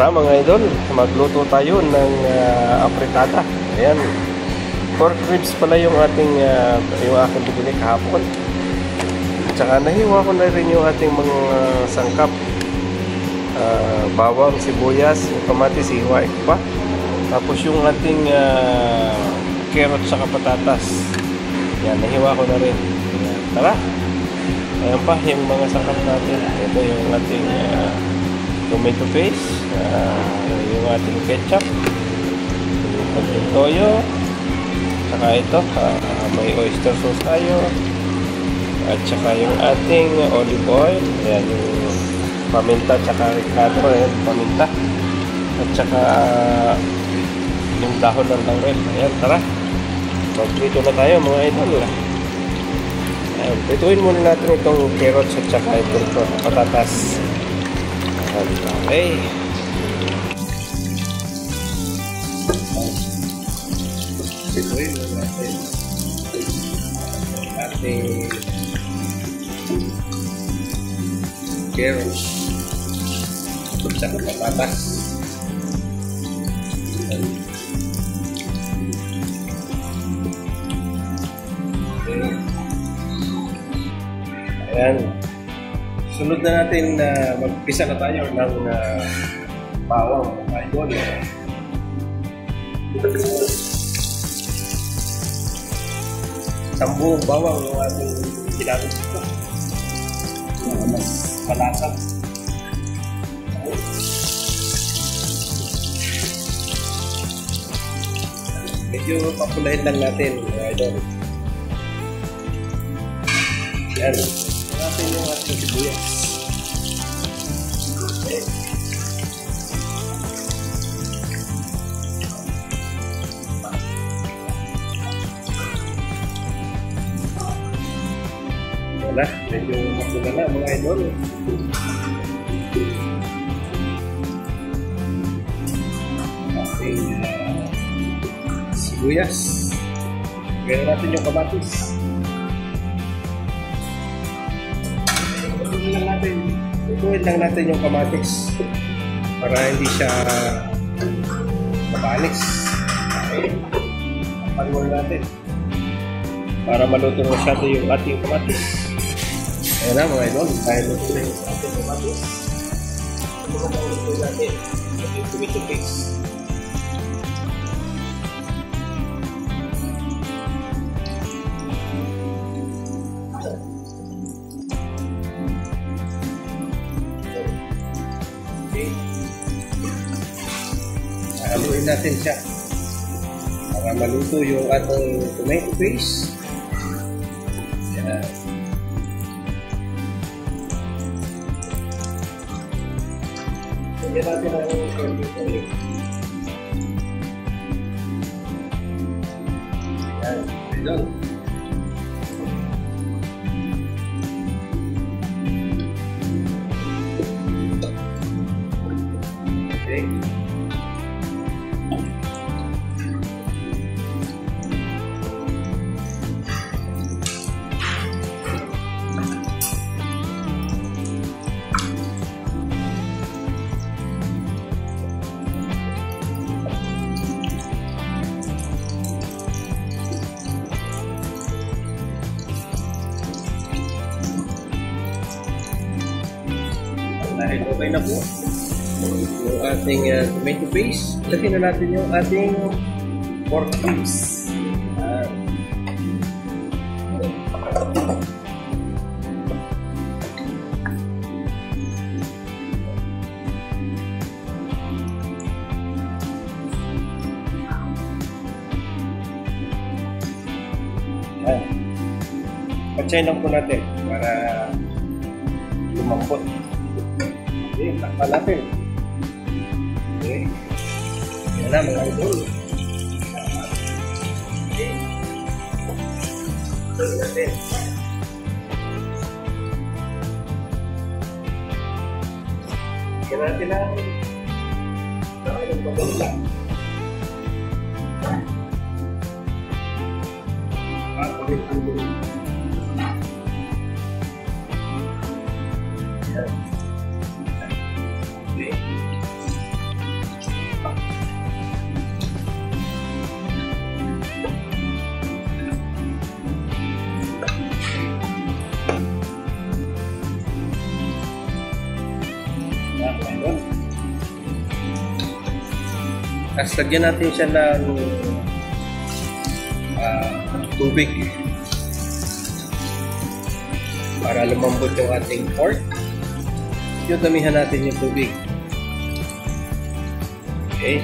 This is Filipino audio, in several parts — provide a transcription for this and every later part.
Tara mga idol, magluto tayo ng apritada. Ayan, pork ribs pala yung ating yung aking bibili kahapon. Tsaka nahiwa ko na rin yung ating mga sangkap. Bawang, sibuyas, kamatis, hiwain ko pa. Tapos yung ating carrot sa patatas. Yan, nahiwa ko na rin. Ayan, tara. Ayan pa yung mga sangkap natin. Ito yung ating tomato paste, yung ating ketchup, yung ating toyo, saka ito, may oyster sauce tayo, at saka yung ating olive oil, ayan, yung paminta, saka ricado, ayan, paminta, at saka yung dahon ng laurel. Ayan, tara, mag-prito na tayo mga idol. Ayan, prituin muna natin itong carrots at saka itong patatas. Okay. Prituin muna natin ating carrots at saka patatas. Ayan. Sunod na natin na magpisa na tayo ng bawang mga idol. Sambuong bawang yung ating ginamit dito. Mas malasa. Medyo papulahin lang natin mga idol. Ayan. Natin yung ating sibuyas. Okay. Wala, medyo makula na mga idol. Ating sibuyas. Gawin natin yung kamatis. Ituin lang natin yung kamatis para hindi siya mapanis. Okay. Pagawin natin para maluto masyado yung ating kamatis. Ayan na mga idol, tayo luto na yung ating kamatis. Luto natin yung tomato paste. Haluin natin siya para maluto yung ating tomato paste. Yan. Lagyan natin ang olive oil. Yan. Ayan. Okay. Dahil okay na po yung ating tomato paste, lagyan na natin yung ating pork ribs. Patsay lang po natin para lumambot. Okay, takpan natin. Okay. Yan na mga idol. Okay. Tuloy natin. Yan natin lang. Nakayang pagkala. Pakulit ang gulo. Yan. Tapos lagyan natin siya ng tubig para lumambot yung ating pork. Yung damihan natin yung tubig. Okay.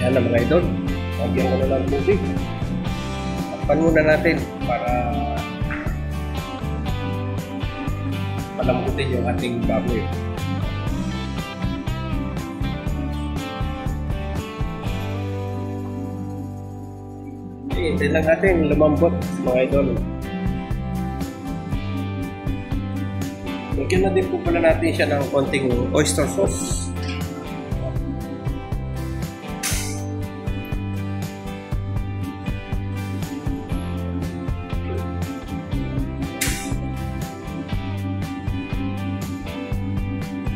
Yan na mga idol. Lagyan mo na ng tubig. Takpan muna natin para palambutin yung ating baboy. Hintayin lang natin lumambot mga idol. Lagyan na din po pala natin siya ng konting oyster sauce.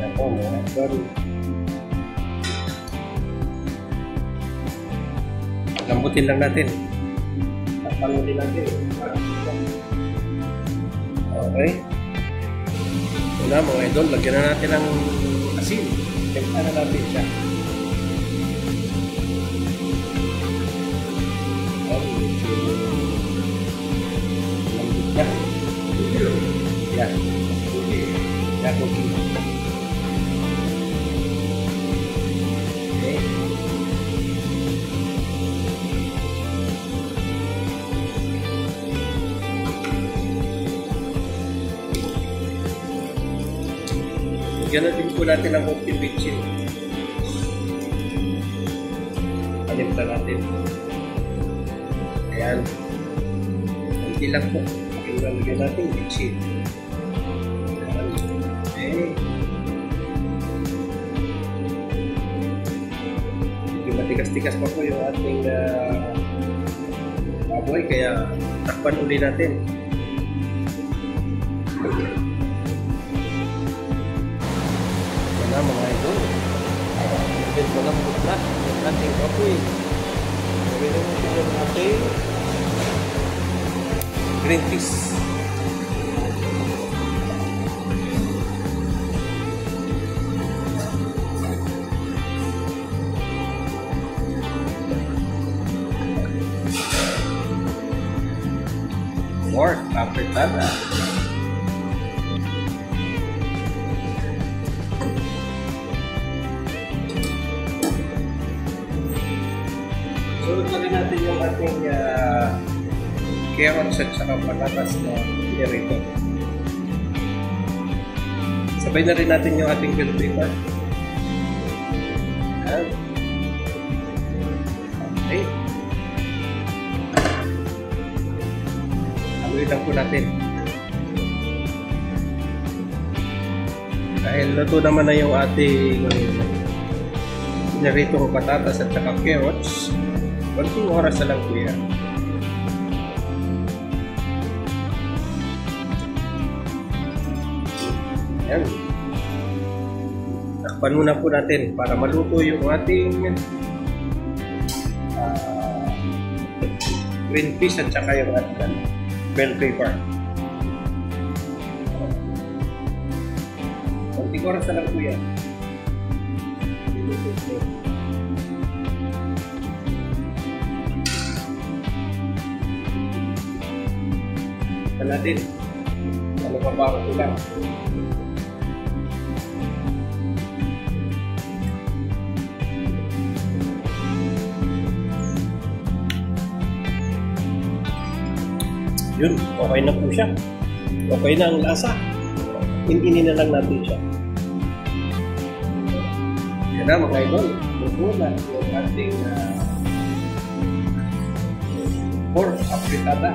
Ito mga idol. Lambutin lang natin. Panunin natin. Okay. Ito na mga idol. Lagyan na natin ng asin. Timpla na natin siya. Lambot na. Yan. Yan. Okay. Lagyan na din po natin ang konting bitchin. Palimpla natin. Ayan. Kunti lang po. Lagyan natin bitchin. Ayan. Okay. Medyo matigas-tigas pa po yung ating baboy, kaya takpan uli natin. Mga idol, medyo malambot na yung ating baboy. Gawin natin yung ating green peas. Pork afritada. Sunod na rin natin yung ating carrots at saka patatas na pinirito. Sabay na rin natin yung ating bell pepper. Okay. Haluin lang po natin. Dahil luto naman na yung ating pinaritong patatas at saka carrots, konting oras na lang po yan. Ayan. Takpan muna po natin para maluto yung ating green peas at saka yung ating bell pepper. Konting oras na lang po yan. Natin ano pa ba ako lang. Yun, okay na po siya. Okay na ang lasa. Ininin na lang natin siya. Yan na mga idol. Luto na yung ating pork afritada.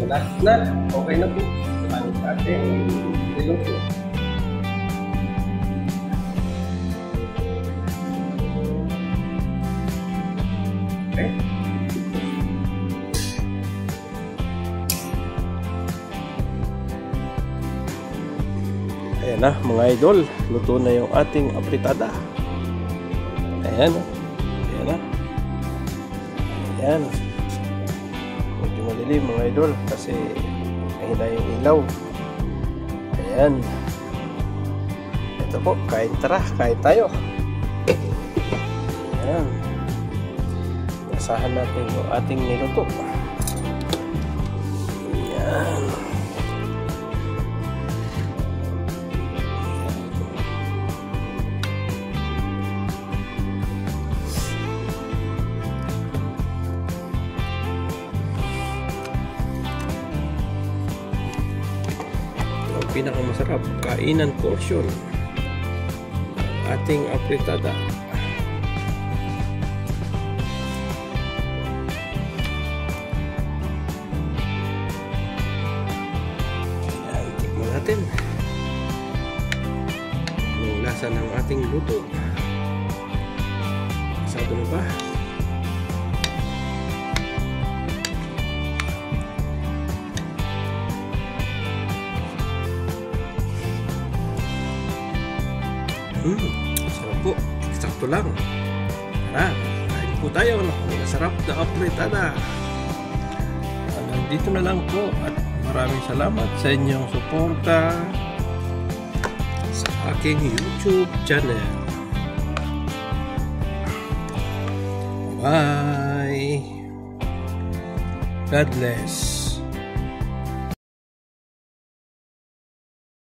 Malapit na. Okay na po. Ang ating niluto. Okay. Ayan na mga idol. Luto na yung ating afritada. Ayan. Ayan na. Ayan. Medyo madilim mga idol kasi mahina yung ilaw. Ayan. Ito po, kain tayo. Ayan. Asahan natin yung ating niluto. Ayan. Pinakamasarap kainan portion ating apritada. Ayan, tikman natin yung lasa ng ating luto. Masado na ba? Sarap po. Eksakto lang. Tara, kain po tayo ng masarap na apritada. Dito na lang po at maraming salamat sa inyong suporta sa aking YouTube channel. Bye! God bless!